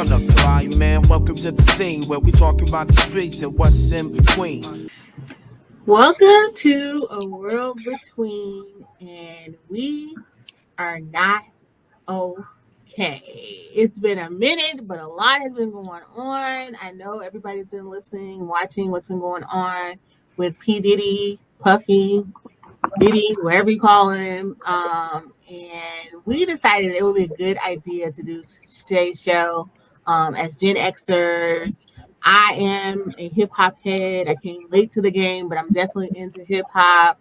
Turn up the volume, man. Welcome to the scene where we talking about the streets and what's in between. Welcome to A World Between, and we are not okay. It's been a minute, but a lot has been going on. I know everybody's been listening, watching what's been going on with P. Diddy, Puffy, Diddy, whatever you call him. And we decided it would be a good idea to do today's show as Gen Xers. I am a hip hop head. I came late to the game, but I'm definitely into hip hop.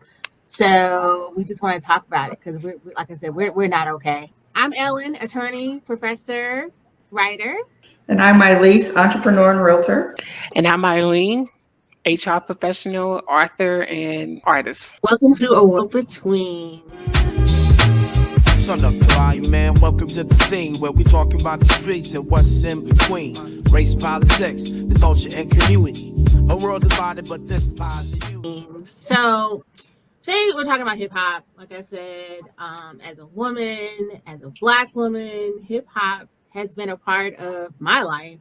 So we just want to talk about it because like I said, we're not okay. I'm Ellen, attorney, professor, writer. And I'm Mylese, entrepreneur and realtor. And I'm Eileen, HR professional, author, and artist. Welcome to A World Between. Turn up the volume, man. Welcome to the scene where we talking about the streets and what's in between. Race, politics, the culture, and community. A world divided, but this positive. So today we're talking about hip hop. Like I said, as a woman, as a Black woman, hip hop has been a part of my life.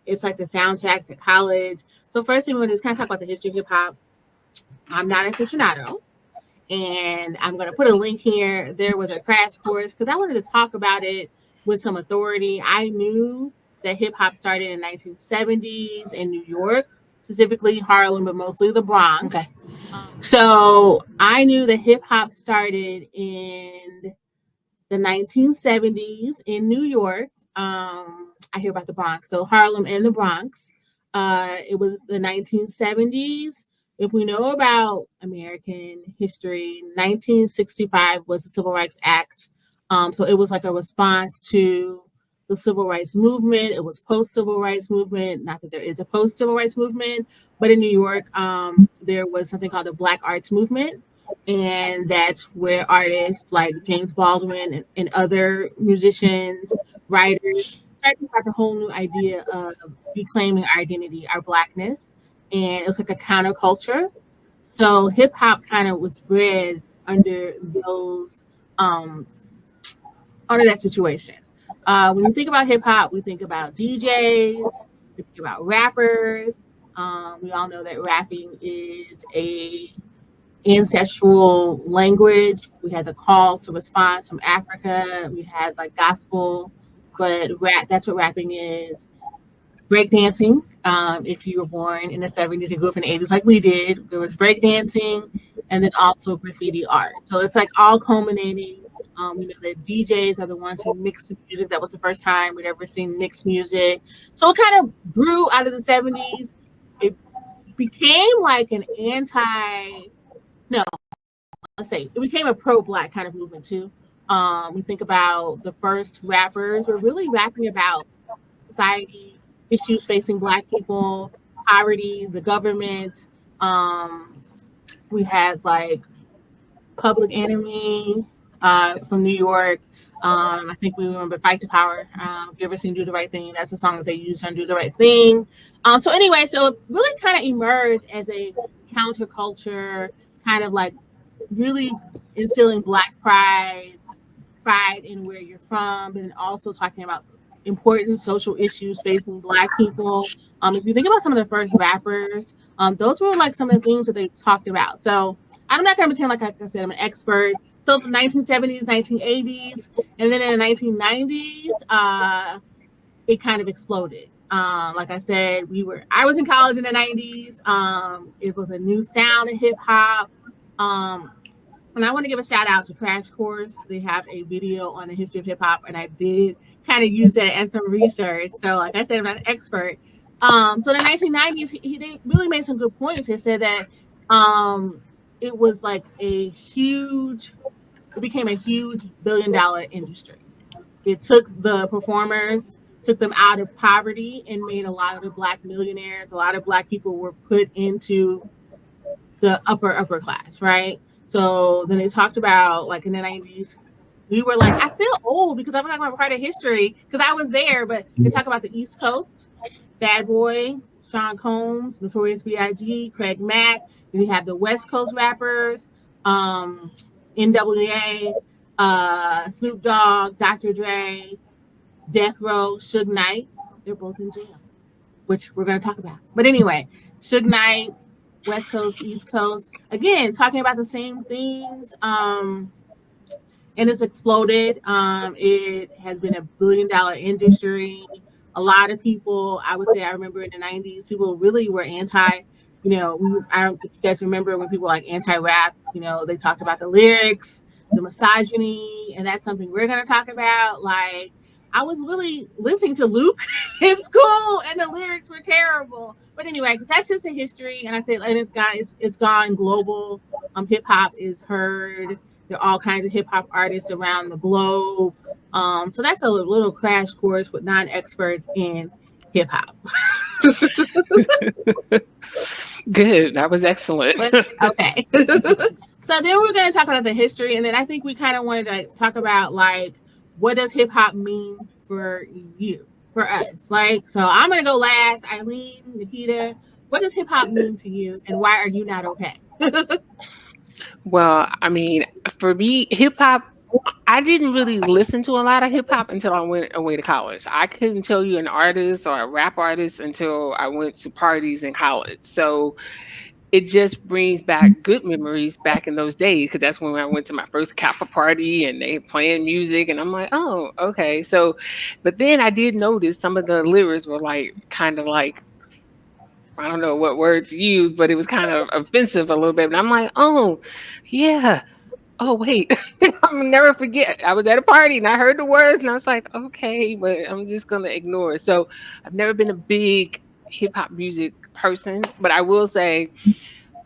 It's like the soundtrack to college. So first thing we're going to do is kind of talk about the history of hip hop. I'm not an aficionado, and I'm going to put a link here. There was a crash course because I wanted to talk about it with some authority. I knew that hip hop started in the 1970s in New York, specifically Harlem, but mostly the Bronx. Okay. So I knew that hip hop started in the 1970s in New York. I hear about the Bronx, so Harlem and the Bronx. It was the 1970s. If we know about American history, 1965 was the Civil Rights Act. So it was like a response to the Civil Rights Movement. It was post-Civil Rights Movement. Not that there is a post-Civil Rights Movement, but in New York, there was something called the Black Arts Movement. And that's where artists like James Baldwin and other musicians, writers, tried to have a whole new idea of reclaiming our identity, our Blackness. And it was like a counterculture. So hip hop kind of was bred under those, under that situation. When you think about hip hop, we think about DJs, we think about rappers. We all know that rapping is a ancestral language. We had the call to response from Africa. We had like gospel, but rap, that's what rapping is. Breakdancing. If you were born in the 70s and grew up in the 80s like we did, there was breakdancing and then also graffiti art. So it's like all culminating. We know that DJs are the ones who mix the music. That was the first time we'd ever seen mixed music. So it kind of grew out of the 70s. It became like an it became a pro-Black kind of movement too. We think about the first rappers were really rapping about society issues facing Black people, poverty, the government. We had like Public Enemy from New York. I think we remember Fight the Power. If you ever seen Do the Right Thing, that's a song that they used on Do the Right Thing. So it really kind of emerged as a counterculture, kind of like really instilling Black pride in where you're from, and also talking about important social issues facing Black people. If you think about some of the first rappers, those were like some of the things that they talked about. So I'm not going to pretend like I said I'm an expert. So the 1970s, 1980s, and then in the 1990s, it kind of exploded. Like I said, I was in college in the 90s. It was a new sound in hip hop. And I want to give a shout out to Crash Course. They have a video on the history of hip hop, and I did kind of use that as some research. So, like I said, I'm not an expert. So in the 1990s, they really made some good points. They said that it was like it became a huge billion-dollar industry. It took the performers, took them out of poverty, and made a lot of the Black millionaires. A lot of Black people were put into the upper class, right? So then they talked about, like in the 90s, we were like, I feel old because I'm not going to part of history because I was there, but they talk about the East Coast, Bad Boy, Sean Combs, Notorious B.I.G., Craig Mack. Then you have the West Coast rappers, NWA, Snoop Dogg, Dr. Dre, Death Row, Suge Knight, they're both in jail, which we're going to talk about. But anyway, Suge Knight, West Coast, East Coast, again, talking about the same things. And it's exploded. It has been $1 billion industry. A lot of people, I would say, I remember in the 90s, people really were anti, I don't, if you guys remember when people were like anti-rap, they talked about the lyrics, the misogyny, and that's something we're going to talk about. Like, I was really listening to Luke in school, and the lyrics were terrible. But anyway, that's just a history, and I said, and it's gone global. Hip hop is heard. There are all kinds of hip hop artists around the globe. So that's a little crash course with non-experts in hip hop. Good. That was excellent. Okay. So then we're going to talk about the history, and then I think we kind of wanted to talk about like, what does hip hop mean for you, for us? Like, so I'm going to go last. Eileen, Nikita, what does hip hop mean to you, and why are you not okay? Well, I mean, for me, hip hop, I didn't really listen to a lot of hip hop until I went away to college. I couldn't tell you an artist or a rap artist until I went to parties in college. So it just brings back good memories back in those days, because that's when I went to my first Kappa party and they playing music and I'm like, oh, okay. So, but then I did notice some of the lyrics were like kind of like, I don't know what words to use, but it was kind of offensive a little bit. And I'm like, oh, yeah. Oh, wait. I'll never forget. I was at a party and I heard the words and I was like, okay, but I'm just going to ignore it. So I've never been a big hip hop music person, but I will say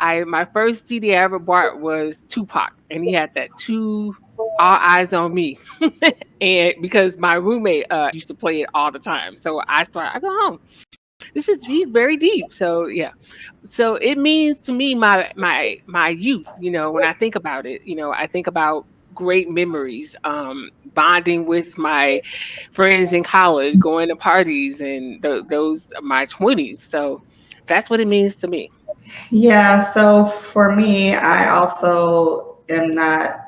my first CD I ever bought was Tupac, and he had that All Eyes on Me. And because my roommate used to play it all the time. So I go home. He's very deep. So yeah. So it means to me my youth, when I think about it, I think about great memories, bonding with my friends in college, going to parties, and those my 20s. So that's what it means to me. Yeah, so for me, I also am not,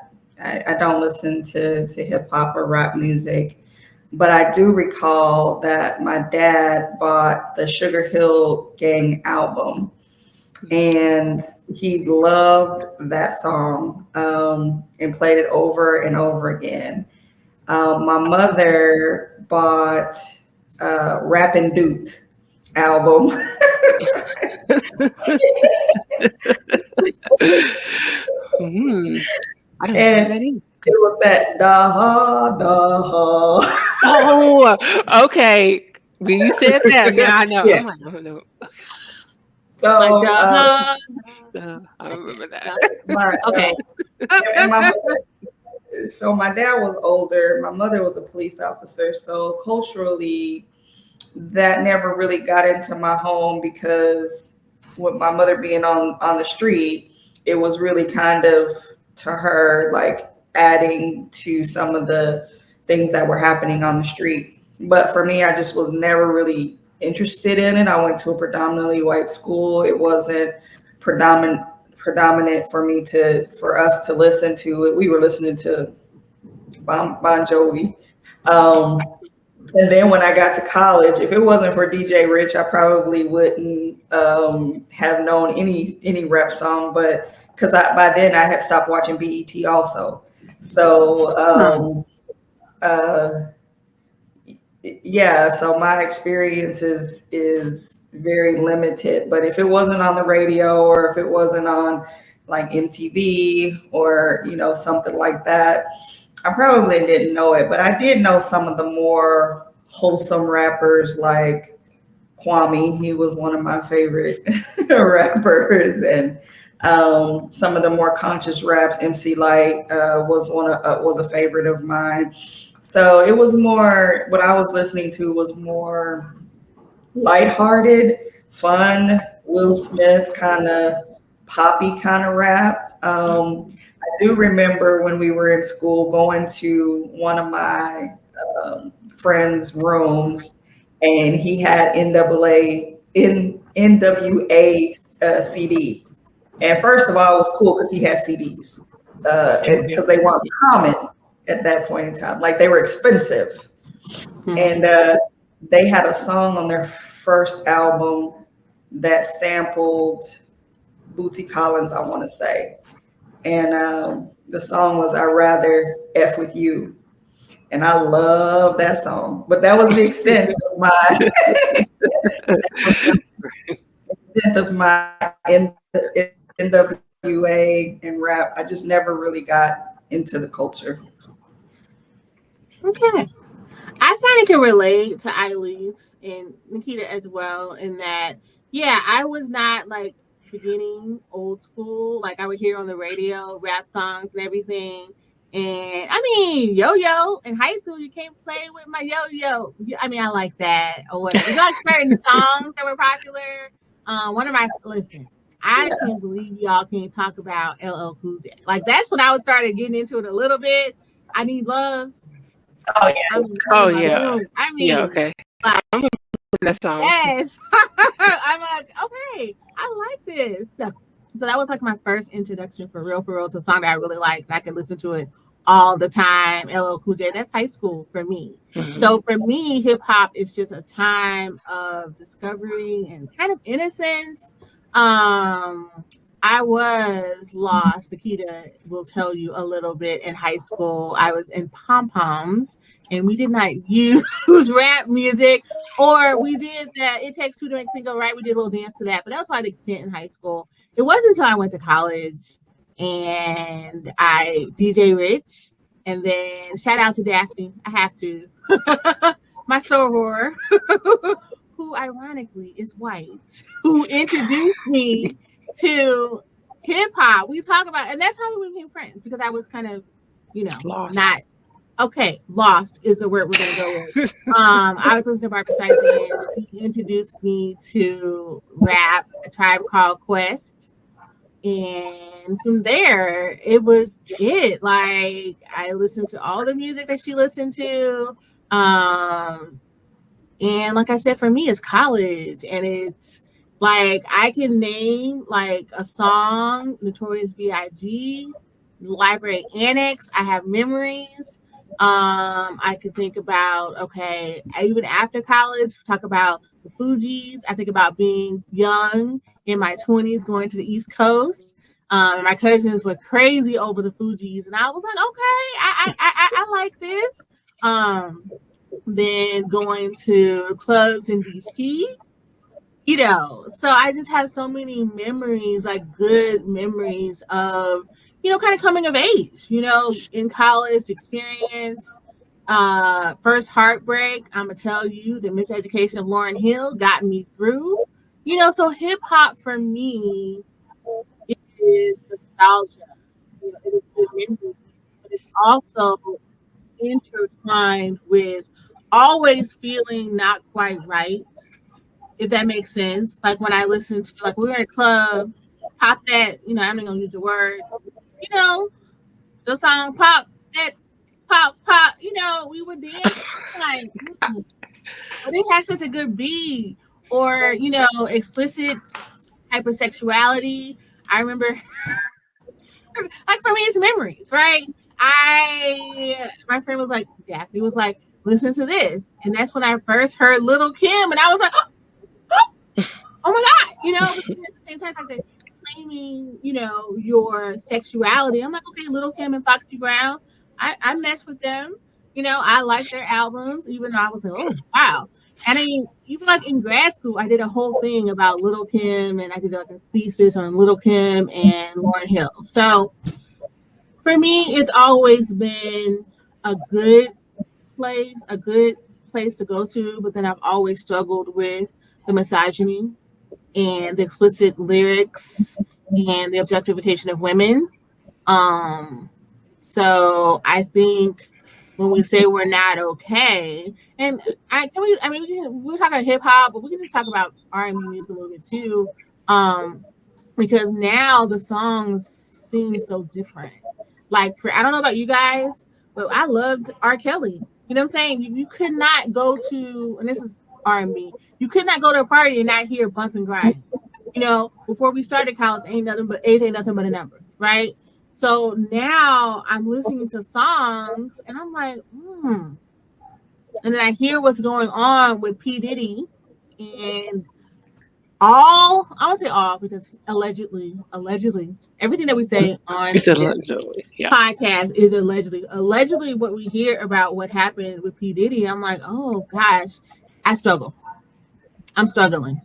I don't listen to hip hop or rap music, but I do recall that my dad bought the Sugar Hill Gang album, and he loved that song, and played it over and over again. My mother bought Rappin' Duke album. I don't know And that either. it was that da da. Oh, okay. When you said that, now I know. Yeah. I'm like, I don't know. So Like, I remember that. okay. and my so my dad was older. My mother was a police officer. So culturally, that never really got into my home, because with my mother being on the street, it was really kind of, to her, like adding to some of the things that were happening on the street. But for me, I just was never really interested in it. I went to a predominantly white school. It wasn't predominant for us to listen to it. We were listening to Bon Jovi. And then when I got to college, if it wasn't for DJ Rich, I probably wouldn't have known any rap song. But because by then I had stopped watching BET also. So yeah, so my experience is very limited. But if it wasn't on the radio, or if it wasn't on like MTV or something like that, I probably didn't know it. But I did know some of the more wholesome rappers like Kwame. He was one of my favorite rappers, and some of the more conscious raps. MC Light was a favorite of mine. So it was more, what I was listening to was more lighthearted, fun, Will Smith kind of poppy kind of rap. I do remember when we were in school going to one of my friend's rooms, and he had NWA CD. And first of all, it was cool because he had CDs, because they weren't common at that point in time. Like, they were expensive. And they had a song on their first album that sampled Bootsy Collins, I want to say. And the song was "I'd Rather F With You." And I love that song. But that was the extent of my NWA and rap. I just never really got into the culture. Okay. I kind of can relate to Eileen and Nikita as well in that, yeah, I was not like beginning old school. Like I would hear on the radio rap songs and everything. And I mean, yo-yo in high school, you can't play with my yo-yo. I mean, I like that or whatever. You like certain songs that were popular. One of my, listen, I can't believe y'all can't talk about LL Cool J. Like that's when I was started getting into it a little bit. I Need Love. Oh yeah. Oh yeah. I mean, Yeah, okay. like, I'm gonna put that song. yes. I'm like, okay, I like this. So that was like my first introduction for real to a song that I really liked. I could listen to it all the time. LL Cool J. That's high school for me. Mm-hmm. So for me, hip hop is just a time of discovery and kind of innocence. I was lost. Nikita will tell you a little bit in high school. I was in pom-poms and we did not use rap music, or we did that It Takes Two to Make Things Go Right. We did a little dance to that, but that was probably the extent in high school. It wasn't until I went to college and I DJ Rich, and then shout out to Daphne. I have to. My soror, who ironically is white, who introduced me to hip hop. We talk about, and that's how we became friends, because I was kind of, lost. Not okay. Lost is the word we're gonna go with. I was listening to Barbara Streisand. She introduced me to rap, A Tribe Called Quest, and from there it was it. Like I listened to all the music that she listened to. And like I said, for me, it's college, and it's like I can name like a song, Notorious B.I.G., Library Annex. I have memories. I could think about, okay, even after college, talk about the Fugees. I think about being young in my 20s, going to the East Coast. My cousins were crazy over the Fugees, and I was like, okay, I like this. Then going to clubs in DC, so I just have so many memories, like good memories of, kind of coming of age, in college experience, first heartbreak. I'm gonna tell you, the miseducation of Lauryn Hill got me through, so hip hop for me is nostalgia, it is good memories, but it's also intertwined with always feeling not quite right, if that makes sense. Like when I listen to, like we were in a club, pop that, I'm not gonna use the word, the song pop that, pop, we would dance like, but it has such a good beat, or explicit hypersexuality. I remember, like for me, it's memories, right? My friend was like, Daphne was like, listen to this. And that's when I first heard Little Kim. And I was like, oh my God, but at the same time, it's like the claiming, your sexuality. I'm like, okay, Little Kim and Foxy Brown, I mess with them. I like their albums, even though I was like, oh, wow. And I mean, even like in grad school, I did a whole thing about Little Kim, and I did like a thesis on Little Kim and Lauryn Hill. So for me, it's always been a good place to go to, but then I've always struggled with the misogyny and the explicit lyrics and the objectification of women. So I think when we say we're not okay, and we're talking hip hop, but we can just talk about R&B music a little bit too, because now the songs seem so different. Like I don't know about you guys, but I loved R. Kelly. You know what I'm saying? You could not go to, and this is R&B, you could not go to a party and not hear Bump and Grind. Before we started college, age ain't nothing but a number, right? So now I'm listening to songs and I'm like, And then I hear what's going on with P. Diddy and all, I won't say all because allegedly, everything that we say on It's a this yeah. podcast is allegedly what we hear about what happened with P. Diddy. I'm like, oh gosh, I struggle. I'm struggling.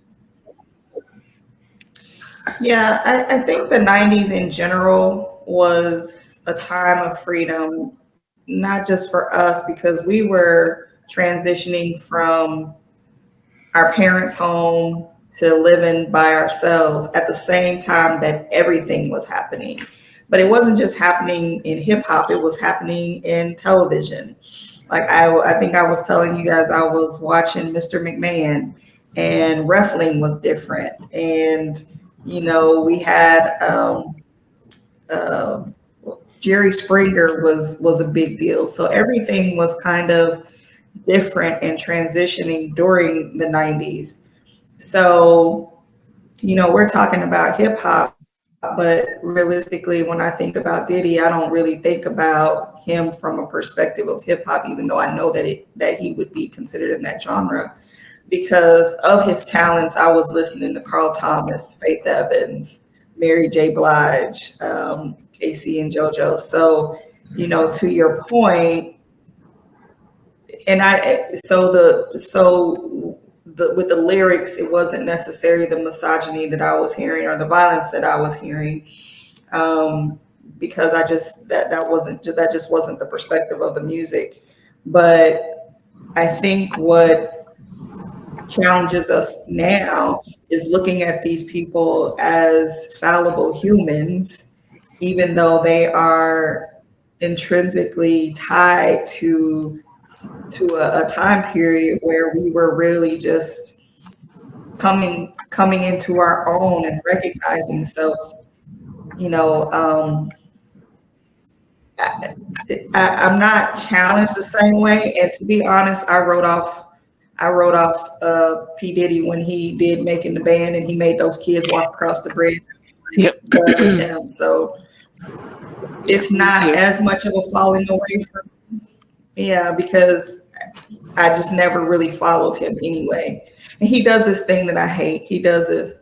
Yeah, I think the 90s in general was a time of freedom, not just for us, because we were transitioning from our parents' home to living by ourselves at the same time that everything was happening. But it wasn't just happening in hip hop, it was happening in television. Like I think I was telling you guys, I was watching Mr. McMahon, and wrestling was different. And, we had uh, Jerry Springer was a big deal. So everything was kind of different and transitioning during the 90s. So, we're talking about hip hop, but realistically, when I think about Diddy, I don't really think about him from a perspective of hip hop, even though I know that he would be considered in that genre. Because of his talents, I was listening to Carl Thomas, Faith Evans, Mary J. Blige, Casey and JoJo. So, to your point, and with the lyrics, it wasn't necessarily the misogyny that I was hearing or the violence that I was hearing, because I just that just wasn't the perspective of the music. But I think what challenges us now is looking at these people as fallible humans, even though they are intrinsically tied to a time period where we were really just coming into our own and recognizing. So, you know, I, I'm not challenged the same way. And to be honest, I wrote off P Diddy when he did Making the Band, and he made those kids walk across the bridge. Yep. Done with him. So Yep, it's me not too. as much of a falling away from, yeah, because I just never really followed him anyway. And he does this thing that I hate. He does this.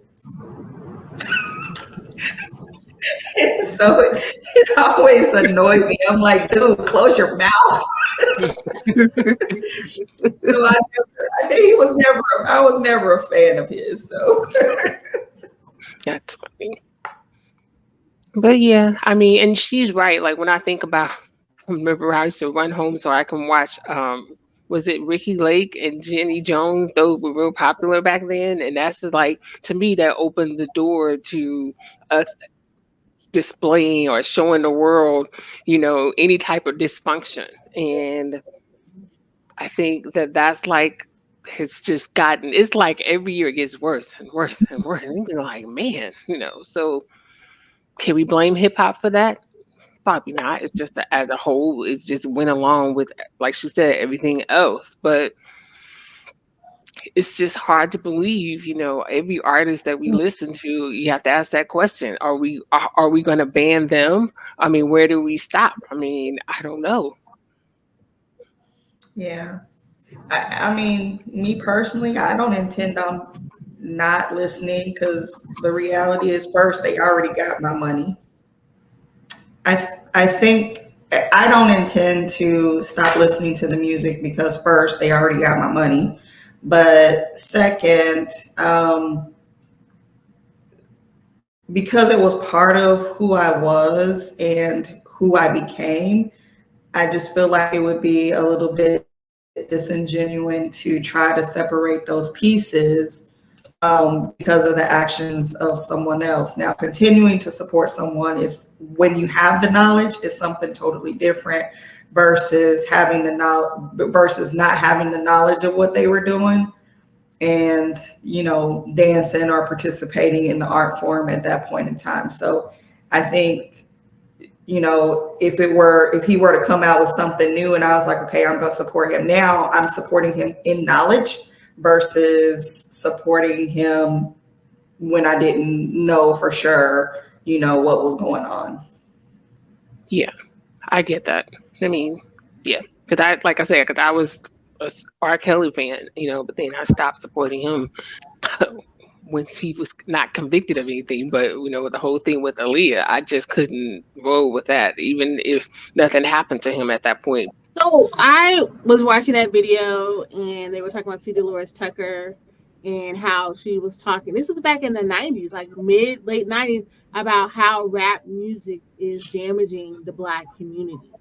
So it always annoyed me. I'm like, dude, close your mouth. So I think I was never a fan of his. So That's funny. But yeah, I mean, and she's right. Like when I think about, I remember I used to run home so I can watch. Was it Ricky Lake and Jenny Jones? Those were real popular back then, and that's just like to me that opened the door to us displaying or showing the world, any type of dysfunction. And I think that that's like it's just gotten. It's like every year it gets worse and worse and worse. And you're like, man, So can we blame hip hop for that? Probably not. It's just that as a whole, it's just went along with, like she said, everything else. But it's just hard to believe, every artist that we listen to, you have to ask that question: Are we going to ban them? I mean, where do we stop? I mean, I don't know. yeah, I mean, me personally, I don't intend on not listening because the reality is, first, they already got my money. I think I don't intend to stop listening to the music because, first, they already got my money, but second, because it was part of who I was and who I became, I just feel like it would be a little bit disingenuous to try to separate those pieces, because of the actions of someone else. Now, continuing to support someone is when you have the knowledge is something totally different versus having the knowledge versus not having the knowledge of what they were doing and dancing or participating in the art form at that point in time. So I think, if he were to come out with something new and I was like, okay, I'm going to support him now, I'm supporting him in knowledge versus supporting him when I didn't know for sure, what was going on. Yeah, I get that. I mean, yeah, because like I said, because I was a R. Kelly fan, but then I stopped supporting him when he was not convicted of anything. But the whole thing with Aaliyah, I just couldn't roll with that, even if nothing happened to him at that point. So I was watching that video, and they were talking about C. Dolores Tucker and how she was talking. This was back in the 90s, like late 90s, about how rap music is damaging the Black community.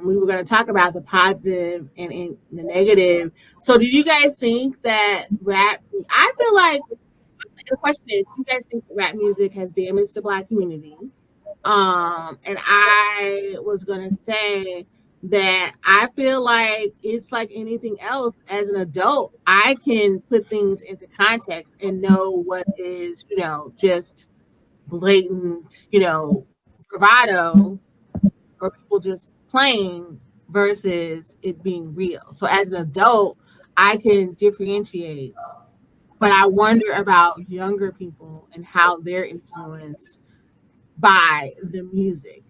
We were going to talk about the positive and the negative. So, do you guys think that rap? I feel like the question is, do you guys think that rap music has damaged the Black community? And I was going to say that I feel like it's like anything else. As an adult, I can put things into context and know what is, just blatant, bravado, or people just playing versus it being real. So as an adult, I can differentiate, but I wonder about younger people and how they're influenced by the music.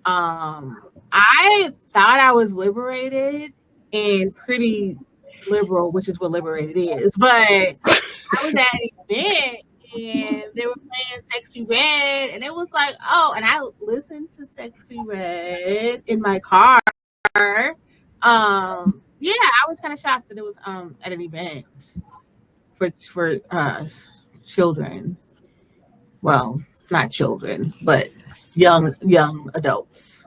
I thought I was liberated and pretty liberal, which is what liberated is, but I was at an event and they were playing Sexy Red, and it was like, oh, and I listened to Sexy Red in my car. Yeah, I was kind of shocked that it was at an event for children. Well, not children, but young adults.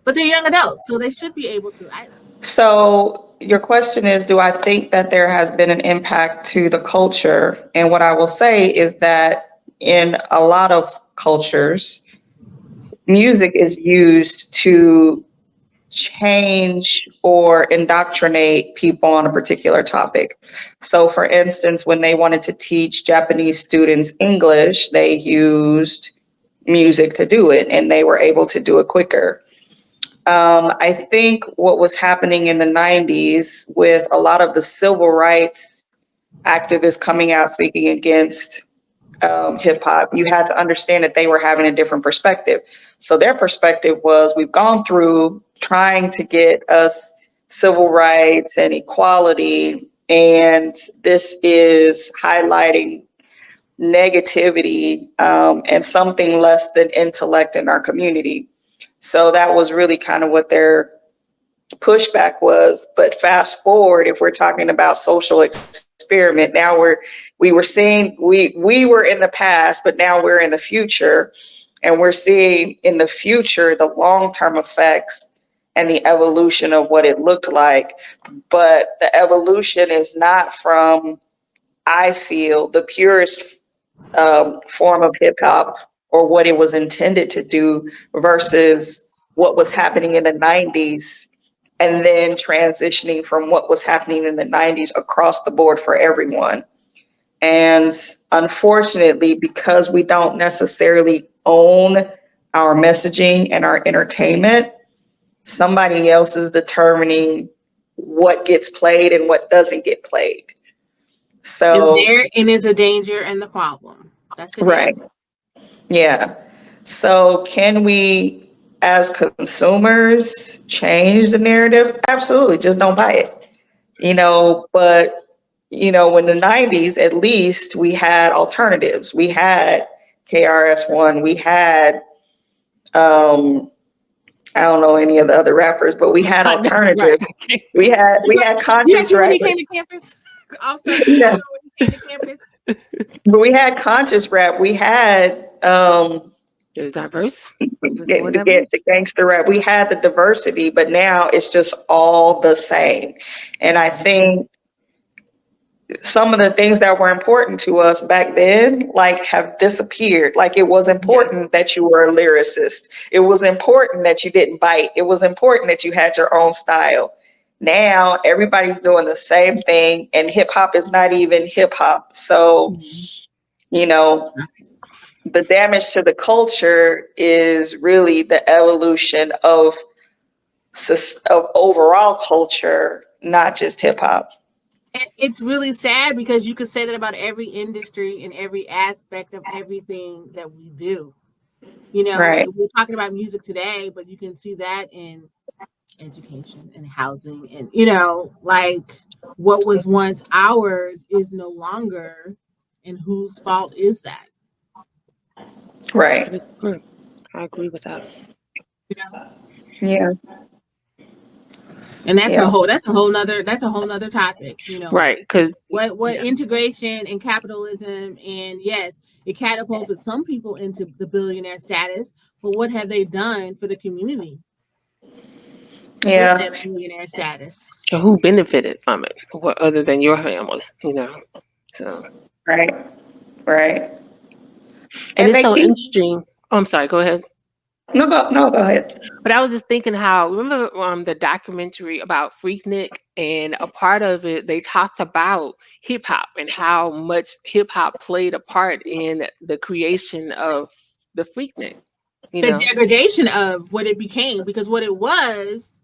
But they're young adults, so they should be able to. So your question is, do I think that there has been an impact to the culture? And what I will say is that in a lot of cultures, music is used to change or indoctrinate people on a particular topic. So for instance, when they wanted to teach Japanese students English, they used music to do it, and they were able to do it quicker. I think what was happening in the 90s with a lot of the civil rights activists coming out speaking against hip hop, you had to understand that they were having a different perspective. So their perspective was, we've gone through trying to get us civil rights and equality, and this is highlighting negativity and something less than intellect in our community. So that was really kind of what their pushback was. But fast forward, if we're talking about social experiment, now we were seeing, we were in the past, but now we're in the future, and we're seeing in the future the long-term effects and the evolution of what it looked like. But the evolution is not from, I feel, the purest form of hip hop or what it was intended to do versus what was happening in the 90s, and then transitioning from what was happening in the 90s across the board for everyone. And unfortunately, because we don't necessarily own our messaging and our entertainment, somebody else is determining what gets played and what doesn't get played. So and is a danger and the problem. That's the right. danger. Yeah. So can we, as consumers, change the narrative? Absolutely. Just don't buy it. But in the 90s, at least we had alternatives. We had KRS-One. We had, I don't know any of the other rappers, but we had alternatives. Right. We had conscious when he rappers. came to campus. Also, when he came to campus. But we had conscious rap. We had It was diverse. the gangster rap. We had the diversity, but now it's just all the same. And I think some of the things that were important to us back then, like, have disappeared. Like, it was important that you were a lyricist. It was important that you didn't bite. It was important that you had your own style. Now everybody's doing the same thing, and hip hop is not even hip hop. So, the damage to the culture is really the evolution of overall culture, not just hip hop. It's really sad because you could say that about every industry and every aspect of everything that we do. Right. We're talking about music today, but you can see that in education and housing, and like what was once ours is no longer, and whose fault is that? Right. I agree with that. You know, Yeah. and Yeah. that's a whole nother topic. Right, because What integration and capitalism, and yes, it catapulted some people into the billionaire status, but what have they done for the community with Yeah. that billionaire status? who benefited from it? What other than your family? So Right. Right. and And it's they so keep interesting. Oh, I'm sorry. Go ahead. no, go ahead. But I was just thinking how remember the documentary about Freaknik, and a part of it they talked about hip hop and how much hip hop played a part in the creation of the Freaknik. You The know. degradation of what it became, because what it was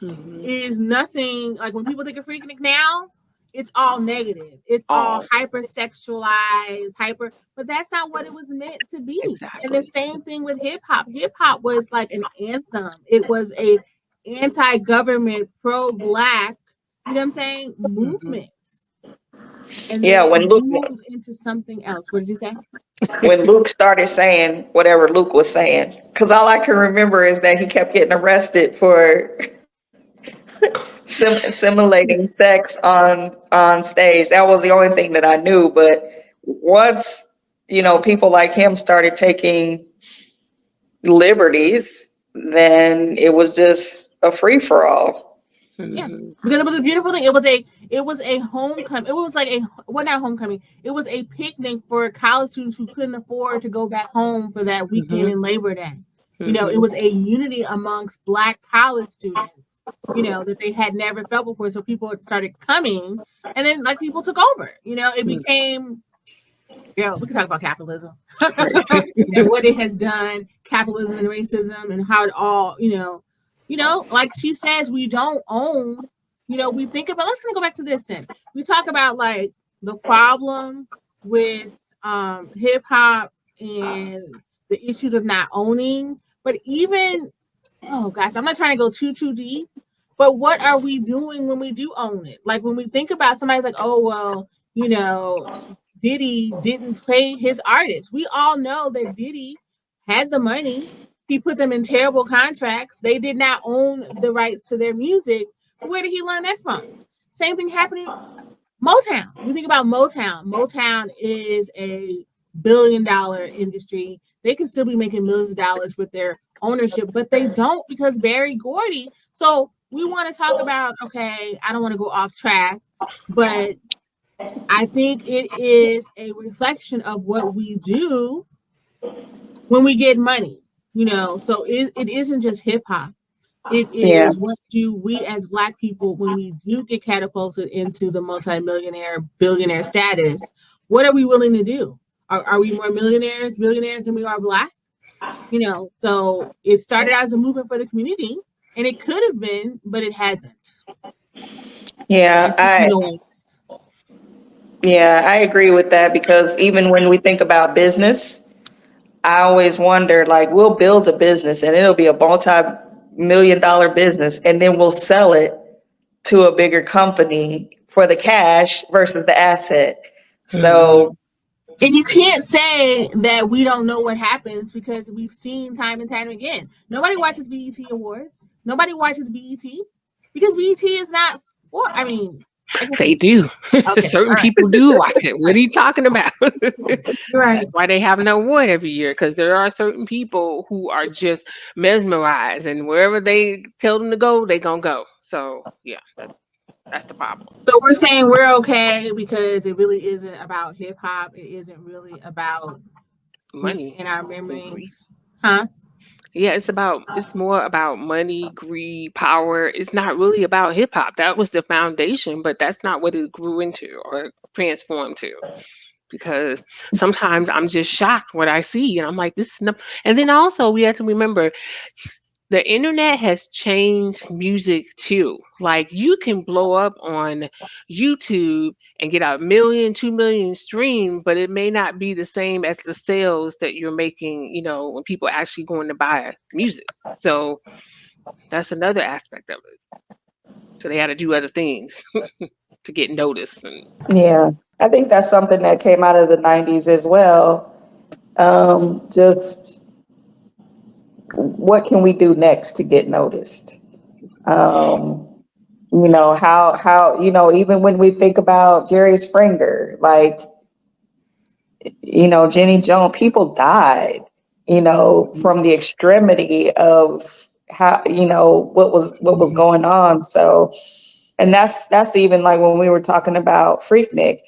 Hmm. is nothing like when people think of Freaknik now, it's all negative. It's all All hypersexualized, but that's not what it was meant to be. And the exactly. same thing with hip hop. Hip hop was like an anthem. It was a anti-government, pro-black, you know what I'm saying, Hmm. movement. And then Yeah, it moved into something else. What did you say? when Luke started saying whatever Luke was saying, because all I can remember is that he kept getting arrested for simulating sex on stage. That was the only thing that I knew. But once people like him started taking liberties, then it was just a free for all. Yeah, Hmm. because it was a beautiful thing. It was a homecoming. It was like a well, not homecoming. It was a picnic for college students who couldn't afford to go back home for that weekend Hmm. in Labor Day. It Hmm. was a unity amongst Black college students. That they had never felt before. So people started coming, and then like people took over. It became. We can talk about capitalism and what it has done, capitalism and racism, and how it all, like she says, we don't own, we think about, let's kind of go back to this then. We talk about like the problem with hip hop and the issues of not owning, but even, oh gosh, I'm not trying to go too deep, but what are we doing when we do own it? Like when we think about somebody's like, oh, well, Diddy didn't pay his artists. We all know that Diddy had the money. He put them in terrible contracts. They did not own the rights to their music. Where did he learn that from? Same thing happening. Motown. We think about Motown. Motown is a billion-dollar industry. They could still be making millions of dollars with their ownership, but they don't because Barry Gordy. So we want to talk about, okay, I don't want to go off track, but I think it is a reflection of what we do when we get money, So it isn't just hip hop. It Yeah. is what do we as Black people, when we do get catapulted into the multimillionaire, billionaire status, what are we willing to do? Are we more billionaires than we are Black? So it started as a movement for the community, and it could have been, but it hasn't. Yeah, It's just noise. I agree with that because even when we think about business, I always wonder like we'll build a business and it'll be a multi-million dollar business and then we'll sell it to a bigger company for the cash versus the asset. Hmm. So And you can't say that we don't know what happens because we've seen time and time again. Nobody watches BET Awards. Nobody watches BET because BET is not. Well, I mean, I guess They it, do. okay, all Certain right, people do watch it. What are you talking about? you're right. That's why they have an award every year, because there are certain people who are just mesmerized, and wherever they tell them to go, they gonna go. So yeah, that's the problem. So we're saying we're okay because it really isn't about hip hop. It isn't really about me Money and our and greed. memories, huh? Yeah, it's more about money, greed, power. It's not really about hip hop. That was the foundation, but that's not what it grew into or transformed to. Because sometimes I'm just shocked what I see, and I'm like, this is no. And then also we have to remember the internet has changed music too. Like you can blow up on YouTube and get a million, 2 million streams, but it may not be the same as the sales that you're making, when people actually going to buy music. So That's another aspect of it. So they had to do other things to get noticed. And Yeah, I think that's something that came out of the '90s as well. Just what can we do next to get noticed? Um, how even when we think about Jerry Springer, like Jenny Jones, people died, from the extremity of how what was going on. So, and that's even like when we were talking about Freaknik.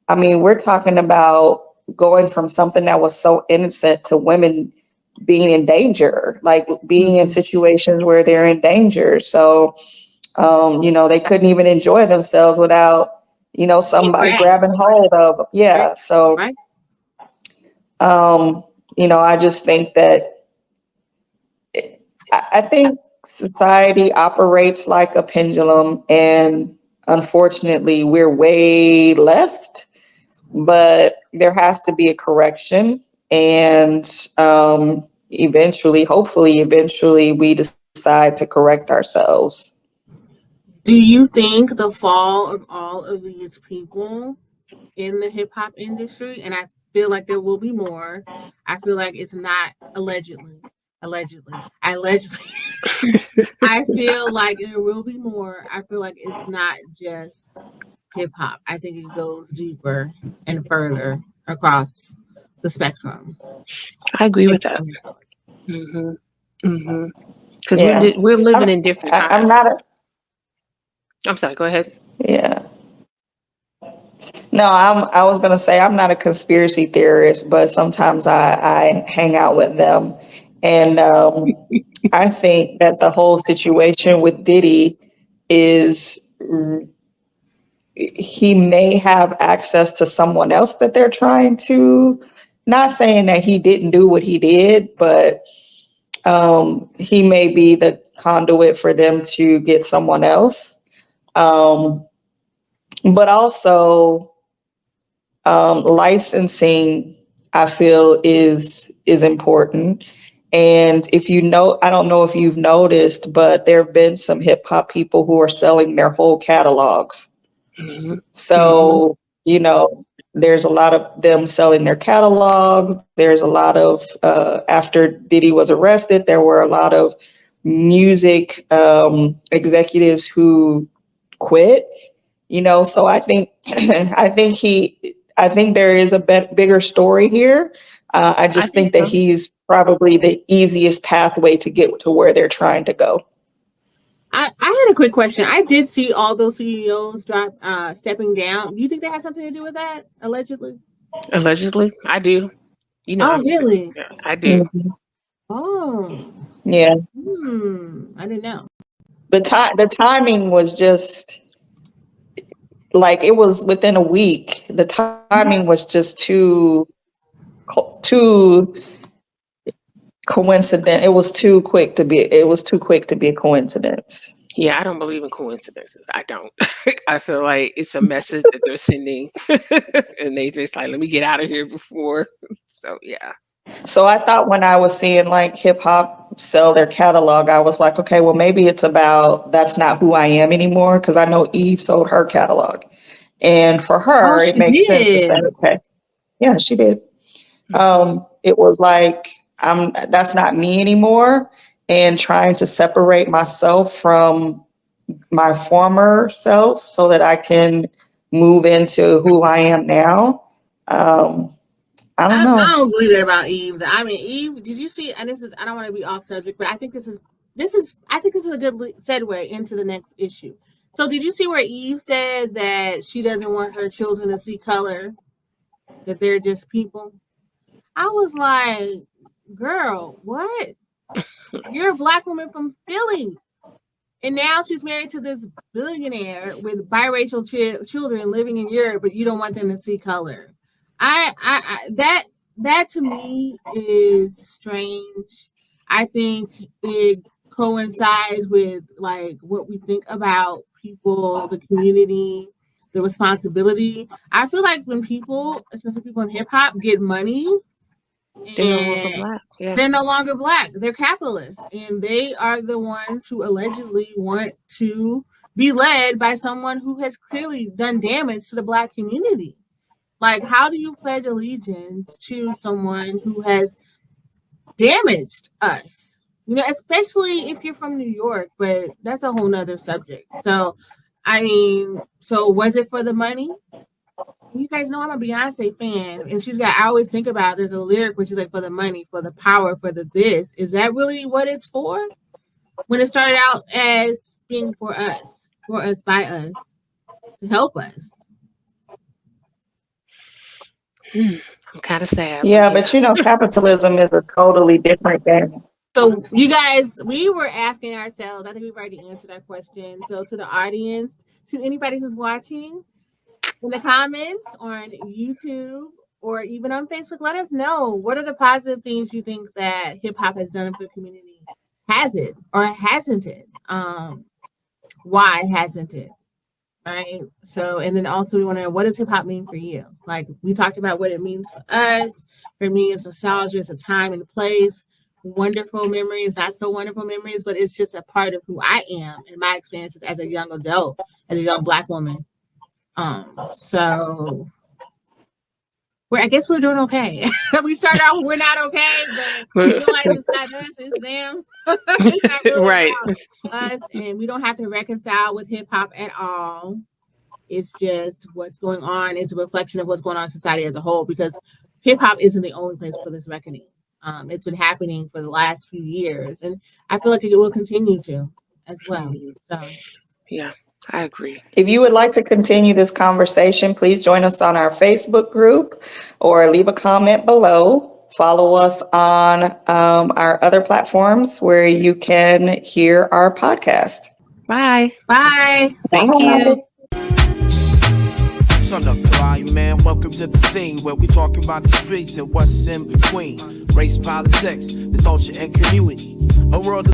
I mean, we're talking about going from something that was so innocent to women being in danger, like being in Mhm. situations where they're in danger. So, they couldn't even enjoy themselves without, Being somebody grabbed, grabbing hold of them. right? Yeah. So, Right. I just think that I think society operates like a pendulum, and unfortunately, we're way left. But there has to be a correction, and eventually, we decide to correct ourselves. Do you think the fall of all of these people in the hip hop industry, and I feel like there will be more. I feel like it's not allegedly. I feel like there will be more. I feel like it's not just hip hop. I think it goes deeper and further across the spectrum. I agree with that. Including colors. Hmm. Hmm. Because Yeah, we're living I'm, in different I'm times. not a I'm sorry. Go ahead. yeah. No, I was gonna say I'm not a conspiracy theorist, but sometimes I hang out with them, and I think that the whole situation with Diddy is he may have access to someone else that they're trying to. Not saying that he didn't do what he did, but he may be the conduit for them to get someone else. Um, but also licensing, I feel is important. And if I don't know if you've noticed, but there have been some hip hop people who are selling their whole catalogs. Hmm. Hmm. So, there's a lot of them selling their catalogs. There's a lot of, after Diddy was arrested, there were a lot of music executives who quit, so I think, I think there is a bigger story here. I I just think think that so. he's probably the easiest pathway to get to where they're trying to go. I had a quick question. I did see all those CEOs drop stepping down. Do you think that has something to do with that? Allegedly. Allegedly, I do. Oh, I'm. really? Yeah, I do. Mhm. Oh. Yeah, I didn't know. the timing was just like it was within a week. The timing was just too coincident. It was too quick to be a coincidence. Yeah, I don't believe in coincidences. I don't. I feel like it's a message that they're sending, and they just like, let me get out of here before. So yeah. So I thought when I was seeing like hip hop sell their catalog, I was like, okay, well maybe it's about that's not who I am anymore, because I know Eve sold her catalog. And for Oh, her, it she makes sense to say, did. okay, yeah, she did. Hmm. It was like that's not me anymore, and trying to separate myself from my former self so that I can move into who I am now. Um, I don't I know. don't believe that about Eve. I mean, Eve. Did you see? And this is. I don't want to be off subject, but I think this is. I think this is a good segue into the next issue. So, did you see where Eve said that she doesn't want her children to see color? That they're just people. I was like, girl, what? You're a black woman from Philly. And now she's married to this billionaire with biracial children living in Europe, but you don't want them to see color. That to me is strange. I think it coincides with like what we think about people, the community, the responsibility. I feel like when people, especially people in hip hop, get money, They're no longer And black. Yeah. they're no longer black. They're capitalists. And they are the ones who allegedly want to be led by someone who has clearly done damage to the black community. Like, how do you pledge allegiance to someone who has damaged us? You know, especially if you're from New York, but that's a whole nother subject. So, I mean, so was it for the money? You guys know I'm a Beyonce fan, and I always think about, there's a lyric where she's like, for the money, for the power, for the this. Is that really what it's for? When it started out as being for us, by us, to help us. I'm kind of sad. Yeah, but you know, capitalism is a totally different game. So you guys, we were asking ourselves, I think we've already answered that question. So to the audience, to anybody who's watching, in the comments on YouTube or even on Facebook, let us know, what are the positive things you think that hip hop has done for the community? Has it or hasn't it? Why hasn't it? Right. So, and then also we want to know, what does hip hop mean for you? Like, we talked about what it means for us. For me, it's nostalgia, it's a time and a place, wonderful memories, not so wonderful memories, but it's just a part of who I am and my experiences as a young adult, as a young Black woman. So I guess we're doing okay. We started out, we're not okay, but we realize it's not us, it's them. It's not really right. about us, and we don't have to reconcile with hip hop at all. It's just what's going on is a reflection of what's going on in society as a whole, because hip hop isn't the only place for this reckoning. It's been happening for the last few years, and I feel like it will continue to as well. So yeah. I agree. If you would like to continue this conversation, please join us on our Facebook group or leave a comment below. Follow us on our other platforms where you can hear our podcast. Bye. bye. Thank you. Son of Hawaii, man, welcome to the scene where we talking about the streets and what's in between. Race, politics, the culture, and community. A world of